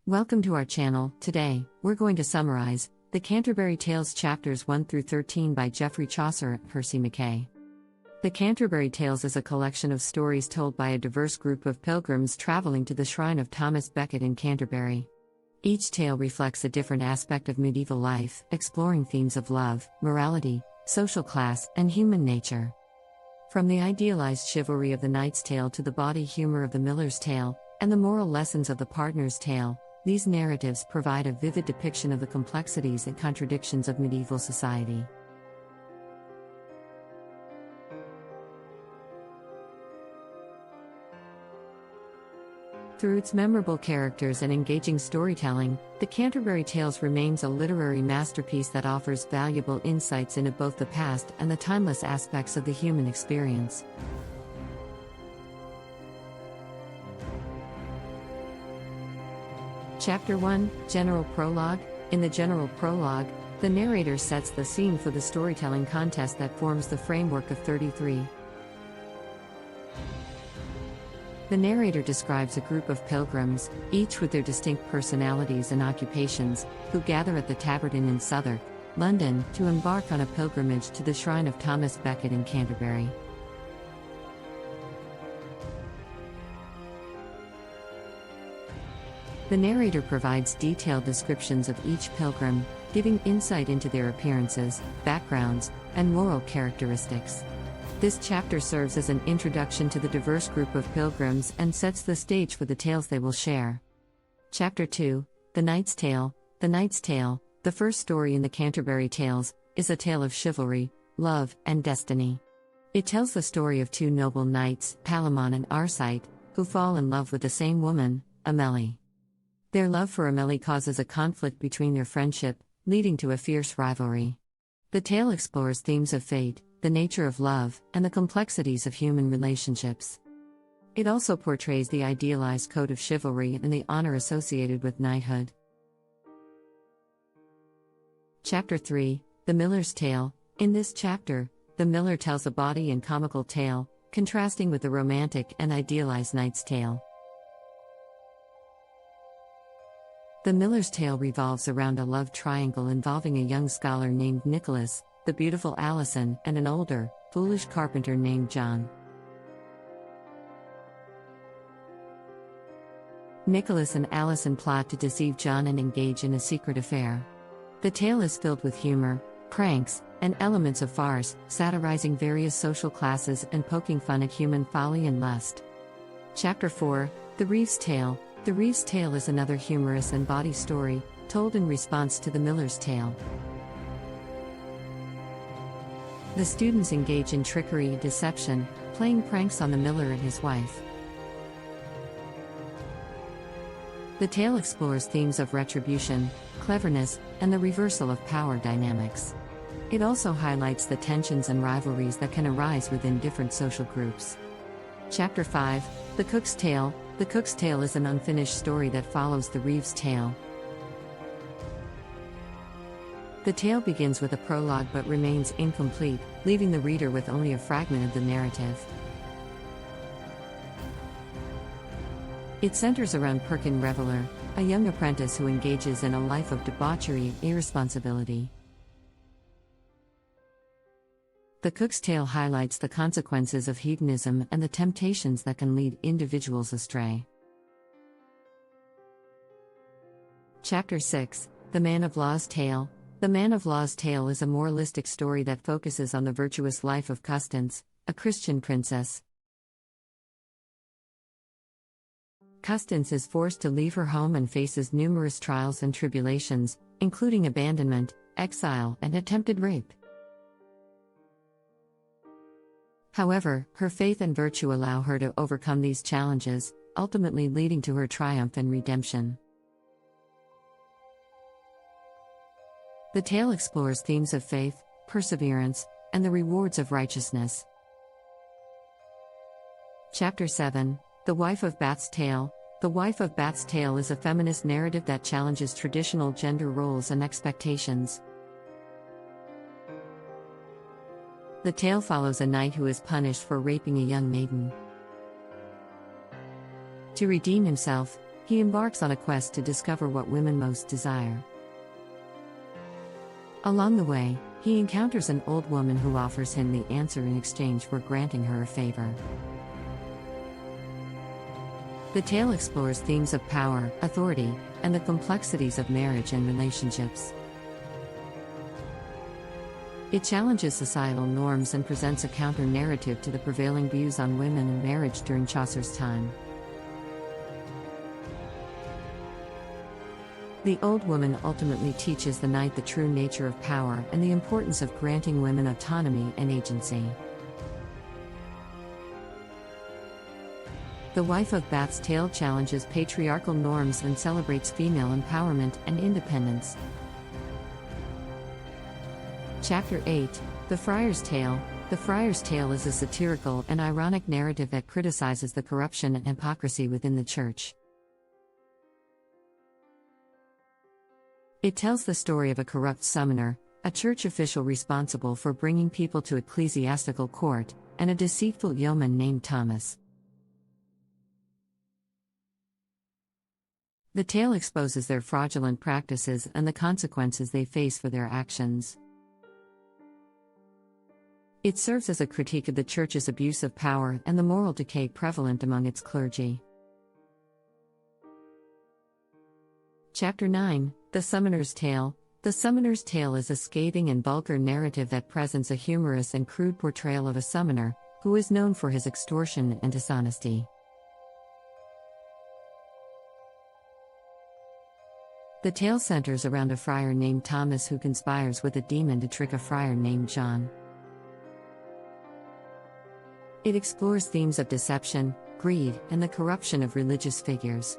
Welcome to our channel. Today, we're going to summarize the Canterbury Tales chapters 1 through 13 by Geoffrey Chaucer and Percy Mackay. The Canterbury Tales is a collection of stories told by a diverse group of pilgrims traveling to the shrine of Thomas Becket in Canterbury. Each tale reflects a different aspect of medieval life, exploring themes of love, morality, social class, and human nature. From the idealized chivalry of the knight's tale to the bawdy humor of the miller's tale, and the moral lessons of the partner's tale, these narratives provide a vivid depiction of the complexities and contradictions of medieval society. Through its memorable characters and engaging storytelling, the Canterbury Tales remains a literary masterpiece that offers valuable insights into both the past and the timeless aspects of the human experience. Chapter 1, General Prologue. In the General Prologue, the narrator sets the scene for the storytelling contest that forms the framework of 33. The narrator describes a group of pilgrims, each with their distinct personalities and occupations, who gather at the Tavern in Southwark, London, to embark on a pilgrimage to the shrine of Thomas Becket in Canterbury. The narrator provides detailed descriptions of each pilgrim, giving insight into their appearances, backgrounds, and moral characteristics. This chapter serves as an introduction to the diverse group of pilgrims and sets the stage for the tales they will share. Chapter 2, The Knight's Tale. The Knight's Tale, the first story in the Canterbury Tales, is a tale of chivalry, love, and destiny. It tells the story of two noble knights, Palamon and Arcite, who fall in love with the same woman, Amelie. Their love for Amelie causes a conflict between their friendship, leading to a fierce rivalry. The tale explores themes of fate, the nature of love, and the complexities of human relationships. It also portrays the idealized code of chivalry and the honor associated with knighthood. Chapter 3, The Miller's Tale. In this chapter, the miller tells a bawdy and comical tale, contrasting with the romantic and idealized knight's tale. The miller's tale revolves around a love triangle involving a young scholar named Nicholas, the beautiful Alison, and an older, foolish carpenter named John. Nicholas and Alison plot to deceive John and engage in a secret affair. The tale is filled with humor, pranks, and elements of farce, satirizing various social classes and poking fun at human folly and lust. Chapter 4, The Reeve's Tale. The Reeve's Tale is another humorous and bawdy story, told in response to the miller's tale. The students engage in trickery and deception, playing pranks on the miller and his wife. The tale explores themes of retribution, cleverness, and the reversal of power dynamics. It also highlights the tensions and rivalries that can arise within different social groups. Chapter 5, The Cook's Tale. The Cook's Tale is an unfinished story that follows the Reeve's Tale. The tale begins with a prologue but remains incomplete, leaving the reader with only a fragment of the narrative. It centers around Perkin Reveller, a young apprentice who engages in a life of debauchery and irresponsibility. The Cook's Tale highlights the consequences of hedonism and the temptations that can lead individuals astray. Chapter 6, The Man of Law's Tale. The Man of Law's Tale is a moralistic story that focuses on the virtuous life of Constance, a Christian princess. Constance is forced to leave her home and faces numerous trials and tribulations, including abandonment, exile, and attempted rape. However, her faith and virtue allow her to overcome these challenges, ultimately leading to her triumph and redemption. The tale explores themes of faith, perseverance, and the rewards of righteousness. Chapter 7, The Wife of Bath's Tale. The Wife of Bath's Tale is a feminist narrative that challenges traditional gender roles and expectations. The tale follows a knight who is punished for raping a young maiden. To redeem himself, he embarks on a quest to discover what women most desire. Along the way, he encounters an old woman who offers him the answer in exchange for granting her a favor. The tale explores themes of power, authority, and the complexities of marriage and relationships. It challenges societal norms and presents a counter-narrative to the prevailing views on women and marriage during Chaucer's time. The old woman ultimately teaches the knight the true nature of power and the importance of granting women autonomy and agency. The Wife of Bath's tale challenges patriarchal norms and celebrates female empowerment and independence. Chapter 8, The Friar's Tale. The Friar's Tale is a satirical and ironic narrative that criticizes the corruption and hypocrisy within the Church. It tells the story of a corrupt summoner, a church official responsible for bringing people to ecclesiastical court, and a deceitful yeoman named Thomas. The tale exposes their fraudulent practices and the consequences they face for their actions. It serves as a critique of the Church's abuse of power and the moral decay prevalent among its clergy. Chapter 9, The Summoner's Tale. The Summoner's Tale is a scathing and vulgar narrative that presents a humorous and crude portrayal of a summoner, who is known for his extortion and dishonesty. The tale centers around a friar named Thomas who conspires with a demon to trick a friar named John. It explores themes of deception, greed, and the corruption of religious figures.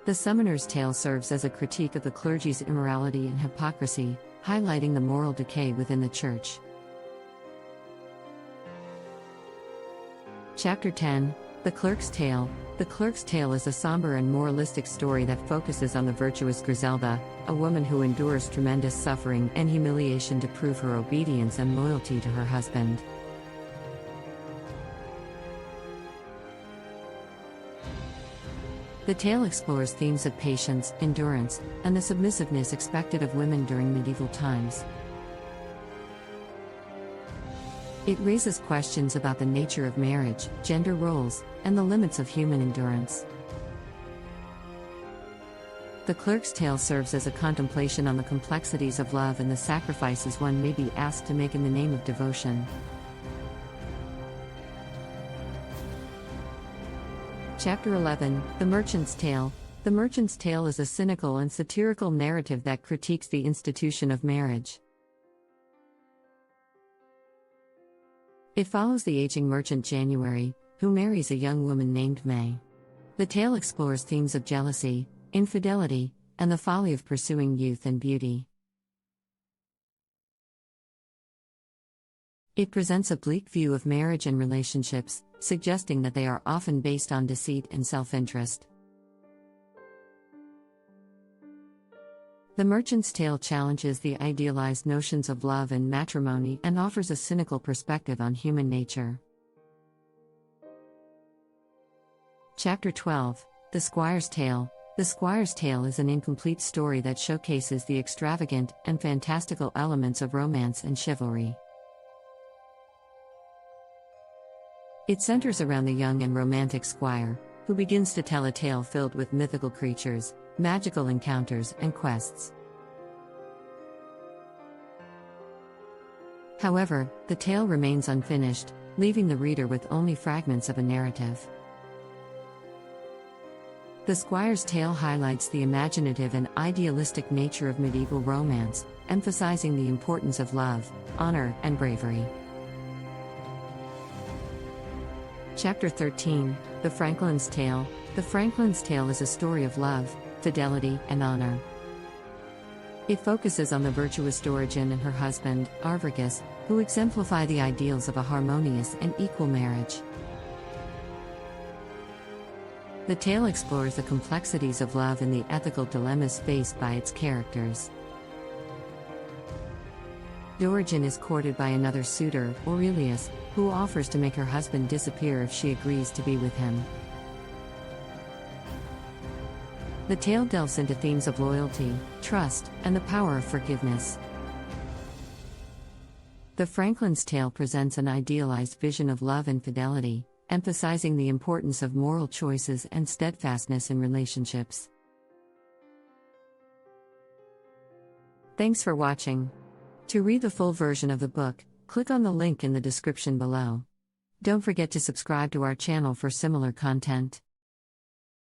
The Summoner's Tale serves as a critique of the clergy's immorality and hypocrisy, highlighting the moral decay within the Church. Chapter 10, The Clerk's Tale. The Clerk's Tale is a somber and moralistic story that focuses on the virtuous Griselda, a woman who endures tremendous suffering and humiliation to prove her obedience and loyalty to her husband. The tale explores themes of patience, endurance, and the submissiveness expected of women during medieval times. It raises questions about the nature of marriage, gender roles, and the limits of human endurance. The Clerk's Tale serves as a contemplation on the complexities of love and the sacrifices one may be asked to make in the name of devotion. Chapter 11, The Merchant's Tale. The Merchant's Tale is a cynical and satirical narrative that critiques the institution of marriage. It follows the aging merchant January, who marries a young woman named May. The tale explores themes of jealousy, infidelity, and the folly of pursuing youth and beauty. It presents a bleak view of marriage and relationships, suggesting that they are often based on deceit and self-interest. The Merchant's Tale challenges the idealized notions of love and matrimony and offers a cynical perspective on human nature. Chapter 12, The Squire's Tale. The Squire's Tale is an incomplete story that showcases the extravagant and fantastical elements of romance and chivalry. It centers around the young and romantic squire, who begins to tell a tale filled with mythical creatures, magical encounters, and quests. However, the tale remains unfinished, leaving the reader with only fragments of a narrative. The Squire's Tale highlights the imaginative and idealistic nature of medieval romance, emphasizing the importance of love, honor, and bravery. Chapter 13, The Franklin's Tale. The Franklin's Tale is a story of love, fidelity, and honor. It focuses on the virtuous Dorigen and her husband, Arvicus, who exemplify the ideals of a harmonious and equal marriage. The tale explores the complexities of love and the ethical dilemmas faced by its characters. Dorigen is courted by another suitor, Aurelius, who offers to make her husband disappear if she agrees to be with him. The tale delves into themes of loyalty, trust, and the power of forgiveness. The Franklin's Tale presents an idealized vision of love and fidelity, emphasizing the importance of moral choices and steadfastness in relationships. Thanks for watching. To read the full version of the book, click on the link in the description below. Don't forget to subscribe to our channel for similar content.